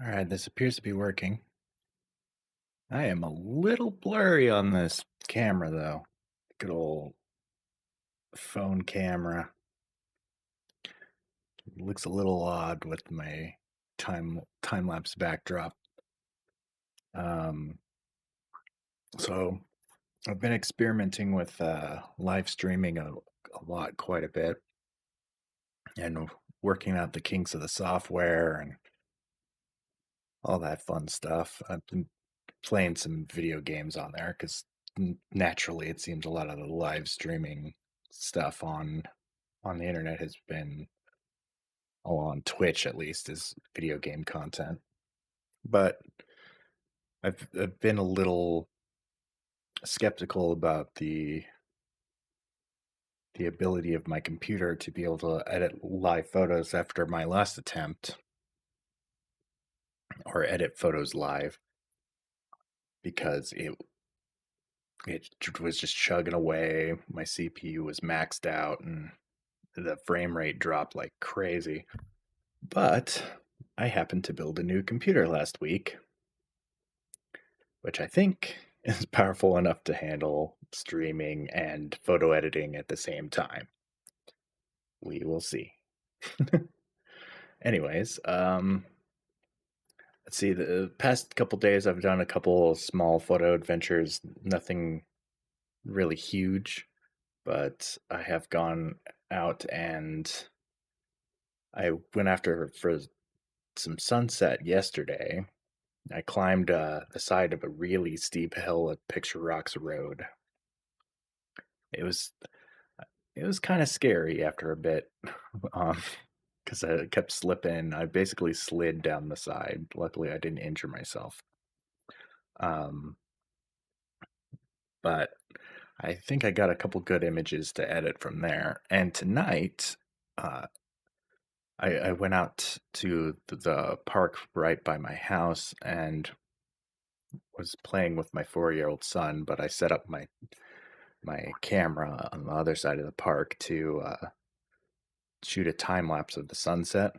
All right, this appears to be working. I am a little blurry on this camera, though. Good old phone camera. Looks a little odd with my time lapse backdrop. Um, so I've been experimenting with live streaming a lot, quite a bit, and working out the kinks of the software and all that fun stuff. I've been playing some video games on there because naturally it seems a lot of the live streaming stuff on the internet has been on Twitch at least is video game content. But I've been a little skeptical about the ability of my computer to be able to edit live photos after my last attempt or edit photos live because it was just chugging away. My CPU was maxed out and the frame rate dropped like crazy. But I happened to build a new computer last week, which I think is powerful enough to handle streaming and photo editing at the same time. We will see. Anyways, let's see. The past couple days, I've done a couple small photo adventures. Nothing really huge, but I have gone out and I went after for some sunset yesterday. I climbed the side of a really steep hill at Picture Rocks Road. It was it was kind of scary after a bit, because I kept slipping. I basically slid down the side. Luckily, I didn't injure myself. Um, but I think I got a couple good images to edit from there. And tonight, uh, I went out to the park right by my house and was playing with my 4-year-old son. But I set up my camera on the other side of the park to shoot a time lapse of the sunset,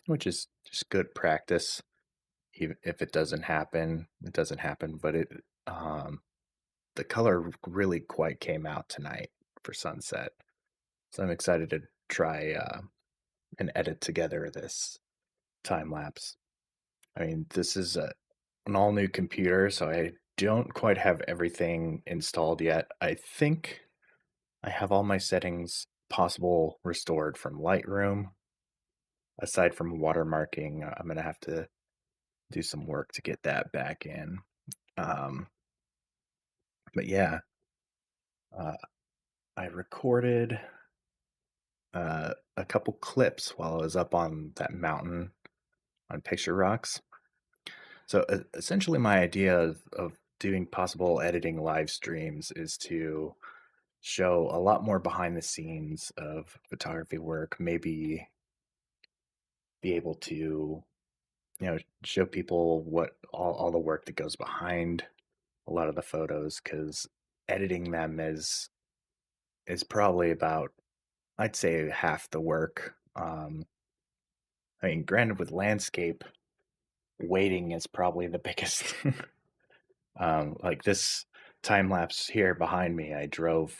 which is just good practice. Even if it doesn't happen, it doesn't happen. But um, the color really quite came out tonight for sunset. So I'm excited to try and edit together this time lapse. I mean, this is an all new computer, so I don't quite have everything installed yet. I think I have all my settings possible restored from Lightroom. Aside from watermarking, I'm going to have to do some work to get that back in. Um, but yeah, uh, I recorded a couple clips while I was up on that mountain on Picture Rocks. So essentially, my idea of doing possible editing live streams is to show a lot more behind the scenes of photography work, maybe be able to, show people what all the work that goes behind a lot of the photos, because editing them is probably about, I'd say, half the work. I mean, granted, with landscape, waiting is probably the biggest. Like this time lapse here behind me, I drove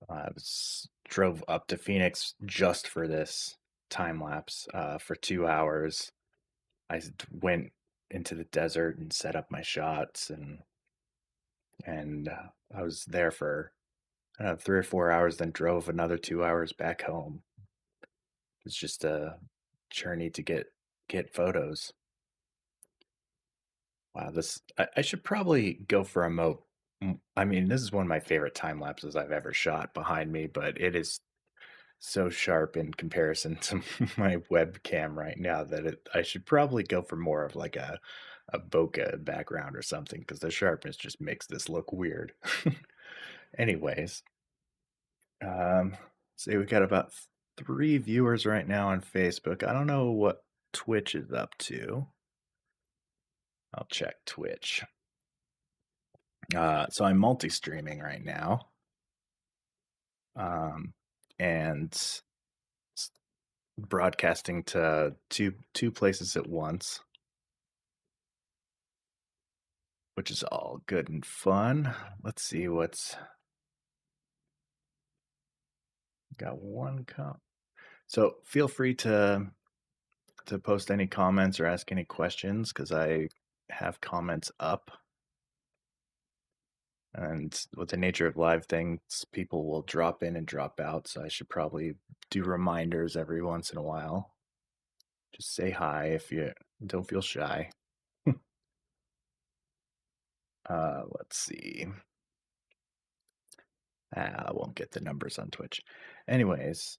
up to Phoenix just for this time lapse for 2 hours. Went into the desert and set up my shots, and I was there for, I don't know, 3 or 4 hours, then drove another 2 hours back home. It's just a journey to get photos. Wow, I should probably go for a mo. I mean, this is one of my favorite time lapses I've ever shot behind me, but it is so sharp in comparison to my webcam right now that I should probably go for more of like a bokeh background or something, because the sharpness just makes this look weird. Anyways, see, we got about 3 viewers right now on Facebook. I don't know what Twitch is up to. I'll check Twitch. So I'm multi-streaming right now, and broadcasting to two places at once, which is all good and fun. Let's see what's got one So feel free to post any comments or ask any questions because I have comments up. And with the nature of live things, people will drop in and drop out. So I should probably do reminders every once in a while. Just say hi if you don't feel shy. Let's see. I won't get the numbers on Twitch. Anyways,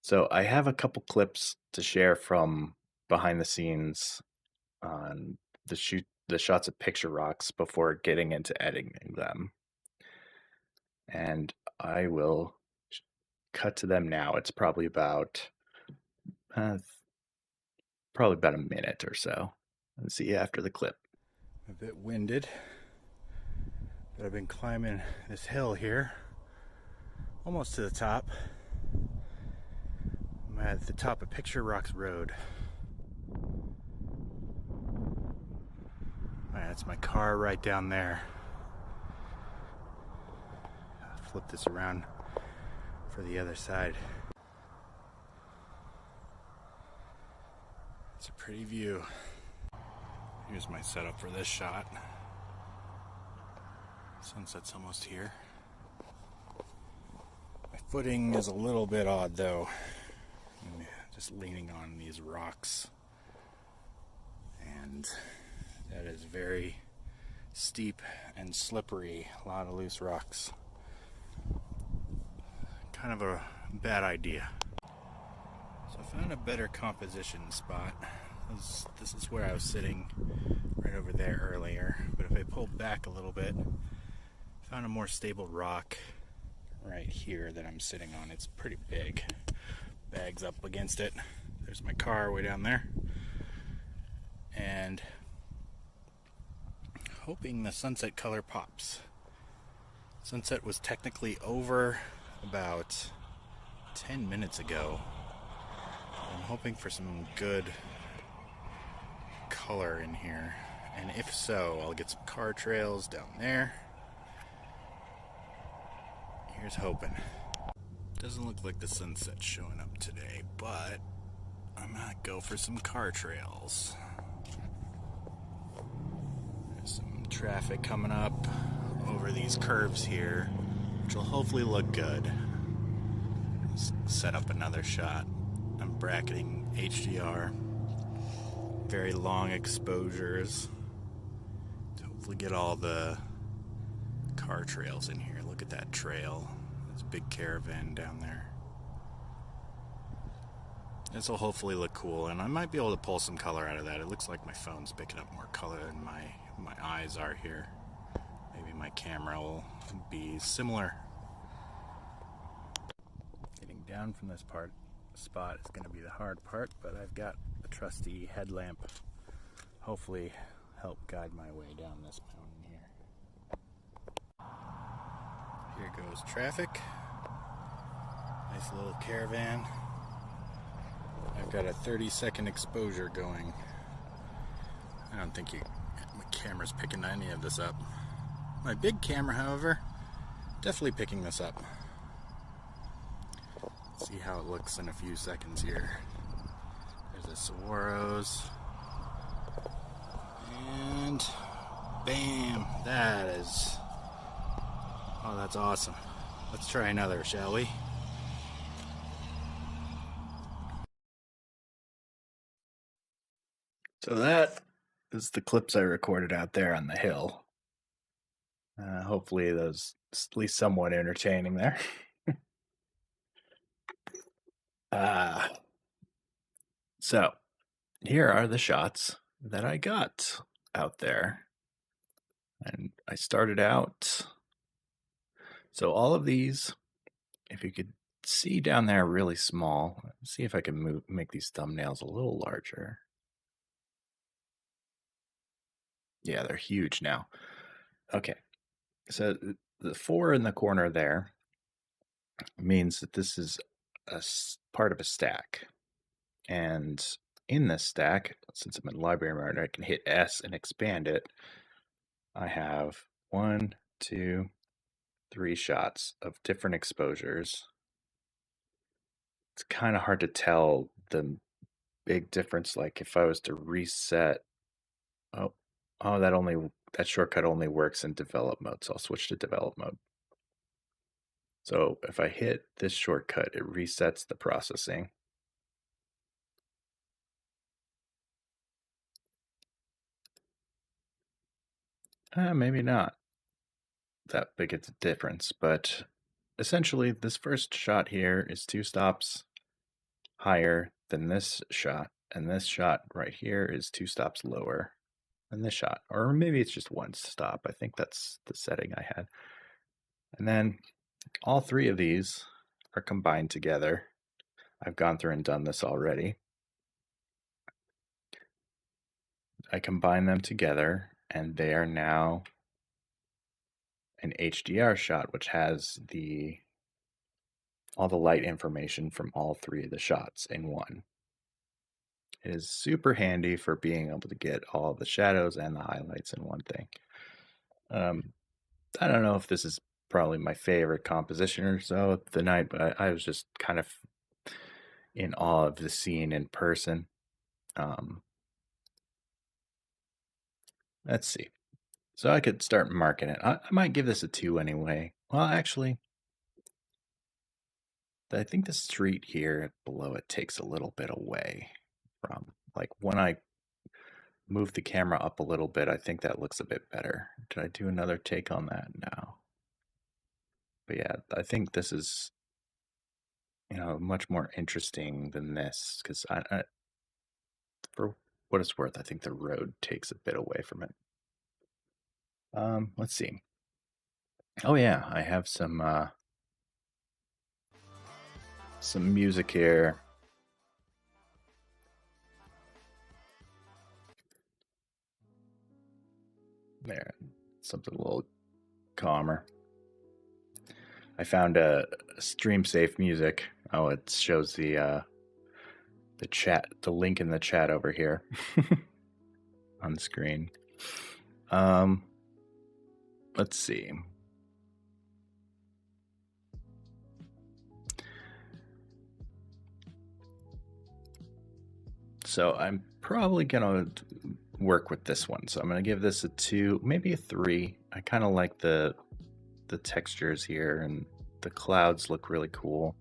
so I have a couple clips to share from behind the scenes on the shots of picture rocks before getting into editing them. And I will cut to them now. It's uh, probably about a minute or so. And see you after the clip. A bit winded, but I've been climbing this hill here, almost to the top. I'm at the top of Picture Rocks Road. That's my car right down there. I'll flip this around for the other side. It's a pretty view. Here's my setup for this shot. Sunset's almost here. My footing is a little bit odd though. I'm just leaning on these rocks. And that is very steep and slippery. A lot of loose rocks. Kind of a bad idea. So I found a better composition spot. This is where I was sitting right over there earlier. But if I pull back a little bit, I found a more stable rock right here that I'm sitting on. It's pretty big. Bags up against it. There's my car way down there. And hoping the sunset color pops. Sunset was technically over about 10 minutes ago. I'm hoping for some good color in here, and if so, I'll get some car trails down there. Here's hoping. Doesn't look like the sunset's showing up today, but I might go for some car trails. There's some traffic coming up over these curves here, which will hopefully look good. Let's set up another shot. I'm bracketing HDR, very long exposures to hopefully get all the car trails in here. Look at that trail. There's a big caravan down there. This will hopefully look cool, and I might be able to pull some color out of that. It looks like my phone's picking up more color than my eyes are here. Maybe my camera will be similar. Getting down from this spot is going to be the hard part, but I've got a trusty headlamp. Hopefully help guide my way down this mountain here. Here goes traffic. Nice little caravan. I've got a 30-second exposure going. I don't think my camera's picking any of this up. My big camera, however, definitely picking this up. See how it looks in a few seconds here. There's a Saguaros. And bam! That is... Oh, that's awesome. Let's try another, shall we? So that is the clips I recorded out there on the hill. Hopefully those at least somewhat entertaining there. So here are the shots that I got out there. And I started out. So all of these, if you could see down there really small, see if I can make these thumbnails a little larger. Yeah, they're huge now. Okay. So the 4 in the corner there means that this is part of a stack. And in this stack, since I'm in library mode, I can hit S and expand it. I have 1, 2, 3 shots of different exposures. It's kind of hard to tell the big difference. Like if I was to reset, oh, oh, that shortcut only works in develop mode. So I'll switch to develop mode. So if I hit this shortcut, it resets the processing. Maybe not that big of a difference, but essentially this first shot here is 2 stops higher than this shot, and this shot right here is 2 stops lower than this shot, or maybe it's just 1 stop. I think that's the setting I had. And then all 3 of these are combined together. I've gone through and done this already. I combine them together, and they are now an HDR shot, which has all the light information from all 3 of the shots in one. It is super handy for being able to get all the shadows and the highlights in one thing. I don't know if this is probably my favorite composition or so of the night, but I was just kind of in awe of the scene in person. Let's see. So I could start marking it. I might give this a 2 anyway. Well, actually, I think the street here below it takes a little bit away from, like, when I move the camera up a little bit, I think that looks a bit better. Did I do another take on that? No. But yeah, I think this is, much more interesting than this, because for what it's worth, I think the road takes a bit away from it. Let's see. Oh yeah, I have some music here. There, something a little calmer. I found a stream safe music. Oh, it shows the chat, the link in the chat over here on the screen. Let's see. So I'm probably gonna work with this one. So I'm gonna give this a 2, maybe a 3. I kind of like the textures here, and the clouds look really cool.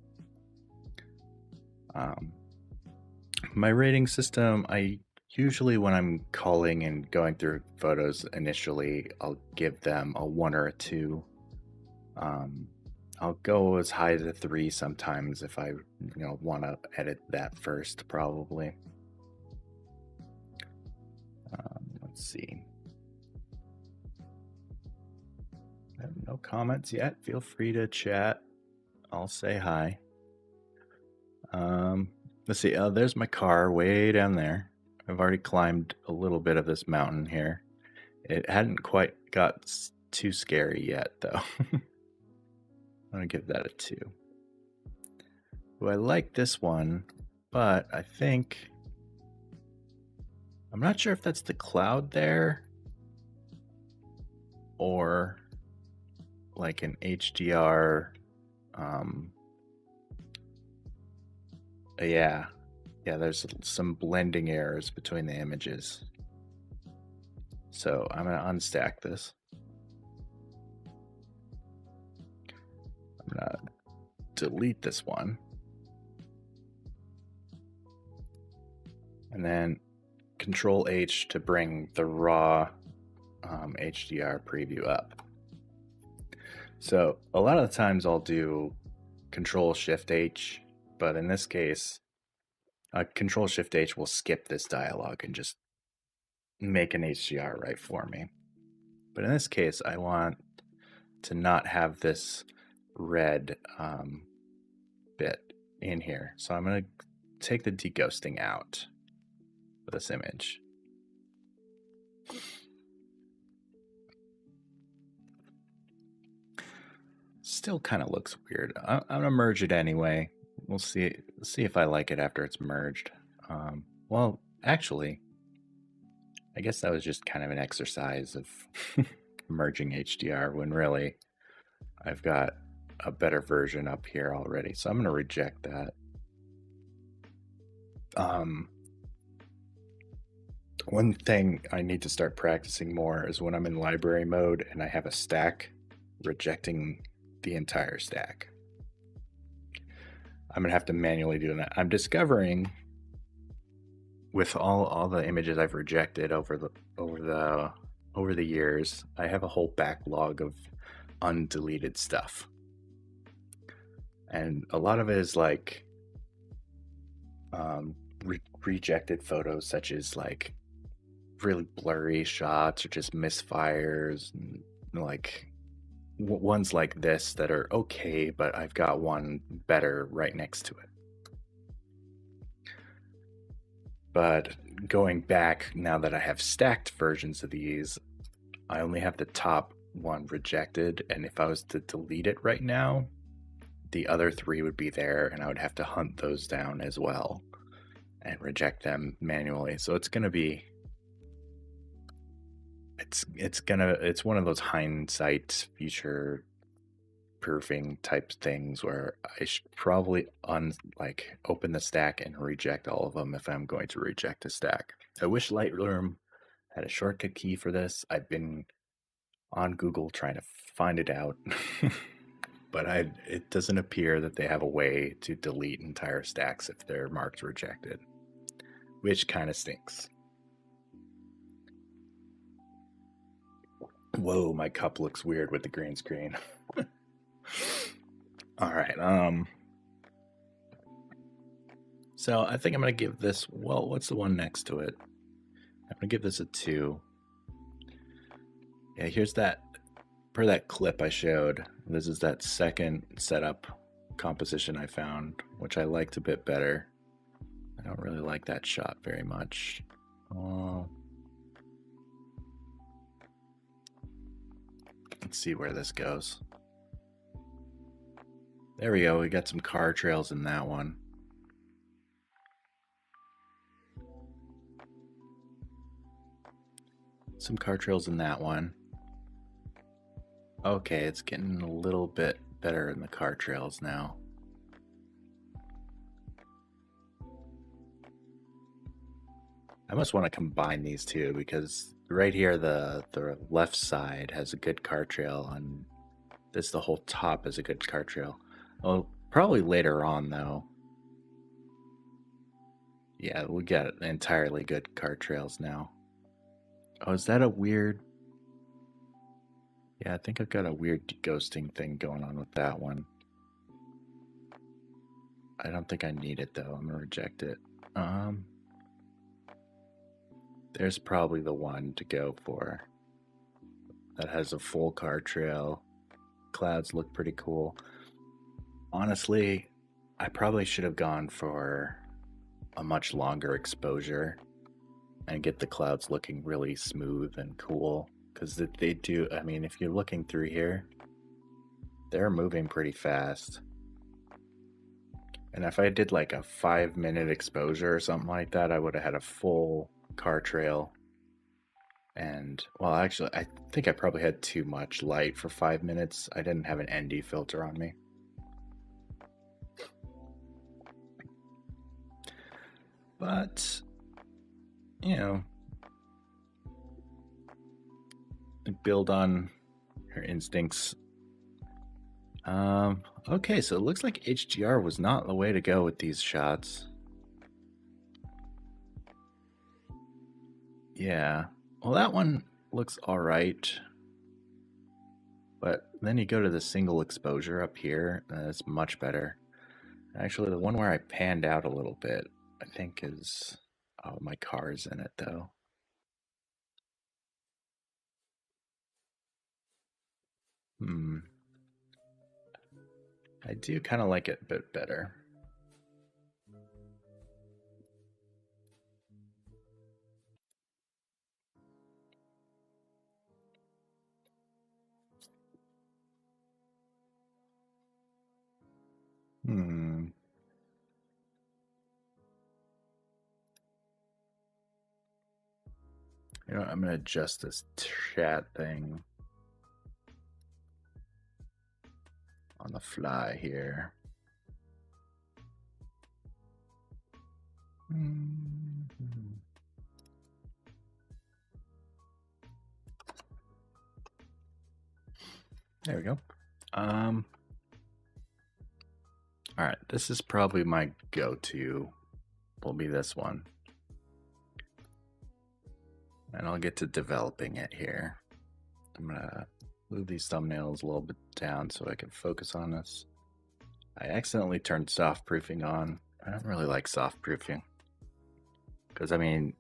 My rating system, I usually, when I'm culling and going through photos initially, I'll give them a 1 or a 2. I'll go as high as a 3 sometimes if I want to edit that first, probably. Let's see. No comments yet. Feel free to chat. I'll say hi. Let's see. There's my car way down there. I've already climbed a little bit of this mountain here. It hadn't quite got too scary yet, though. I'm gonna give that a 2. Ooh, I like this one, but I think I'm not sure if that's the cloud there or like an HDR. Yeah, there's some blending errors between the images. So I'm gonna unstack this. I'm gonna delete this one. And then Control H to bring the raw HDR preview up. So a lot of the times I'll do Control Shift H, but in this case, Control Shift H will skip this dialog and just make an HDR right for me. But in this case, I want to not have this red bit in here. So I'm going to take the deghosting out for this image. Still kind of looks weird. I'm going to merge it anyway. we'll see if I like it after it's merged. Well, actually, I guess that was just kind of an exercise of merging HDR when really I've got a better version up here already. So I'm going to reject that. Um, One thing I need to start practicing more is when I'm in library mode and I have a stack, rejecting the entire stack. I'm gonna have to manually do that. I'm discovering with all the images I've rejected over the years, I have a whole backlog of undeleted stuff. And a lot of it is like rejected photos, such as like really blurry shots or just misfires, and like ones like this that are okay, but I've got one better right next to it. But going back, now that I have stacked versions of these, I only have the top one rejected, and if I was to delete it right now, the other three would be there, and I would have to hunt those down as well and reject them manually. So it's gonna be it's one of those hindsight future proofing type things where I should probably open the stack and reject all of them if I'm going to reject a stack. I wish Lightroom had a shortcut key for this. I've been on Google trying to find it out. But it doesn't appear that they have a way to delete entire stacks if they're marked rejected, which kind of stinks. Whoa, my cup looks weird with the green screen. All right. So I think I'm gonna give this. Well, what's the one next to it? I'm gonna give this a 2. Yeah, here's that. Per that clip I showed, this is that second setup composition I found, which I liked a bit better. I don't really like that shot very much. Let's see where this goes. There we go. We got some car trails in that one. Some car trails in that one. Okay, it's getting a little bit better in the car trails now. I must want to combine these two because right here the left side has a good car trail and the whole top is a good car trail. Well, probably later on though. Yeah, we got entirely good car trails now. Oh, is that a weird? Yeah, I think I've got a weird ghosting thing going on with that one. I don't think I need it though. I'm gonna reject it. There's probably the one to go for. That has a full car trail. Clouds look pretty cool. Honestly, I probably should have gone for a much longer exposure and get the clouds looking really smooth and cool. Because they do, I mean, if you're looking through here, they're moving pretty fast. And if I did like a 5-minute exposure or something like that, I would have had a full car trail. And, well, actually, I think I probably had too much light for 5 minutes. I didn't have an ND filter on me. But, you know, build on your instincts. Okay, so it looks like HDR was not the way to go with these shots. Yeah, well, that one looks all right. But then you go to the single exposure up here, and it's much better. Actually, the one where I panned out a little bit, I think is, oh, my car's in it though. I do kind of like it a bit better. Hmm. You know what, I'm gonna adjust this chat thing on the fly here. There we go. All right, this is probably my go-to. Will be this one. And I'll get to developing it here. I'm gonna move these thumbnails a little bit down so I can focus on this. I accidentally turned soft proofing on. I don't really like soft proofing because, I mean,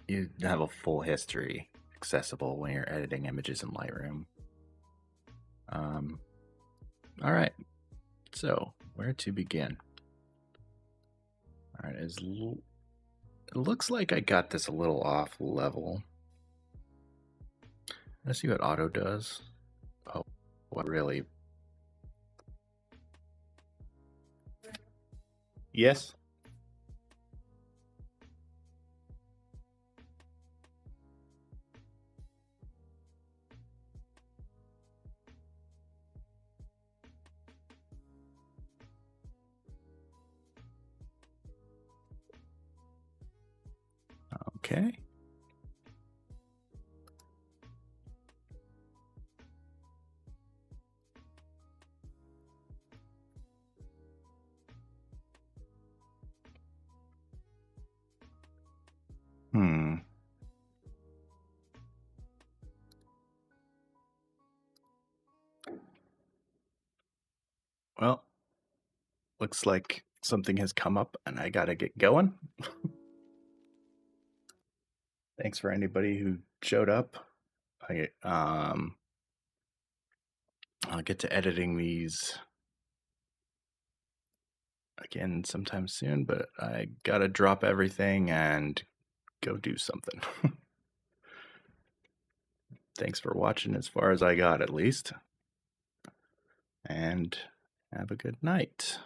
you have a full history accessible when you're editing images in Lightroom. All right, so where to begin? All right, it looks like I got this a little off level. Let's see what auto does. Oh, what really? Yes. Okay. Well, looks like something has come up and I gotta get going. Thanks for anybody who showed up. I'll get to editing these again sometime soon, but I gotta drop everything and go do something. Thanks for watching as far as I got, at least. And have a good night.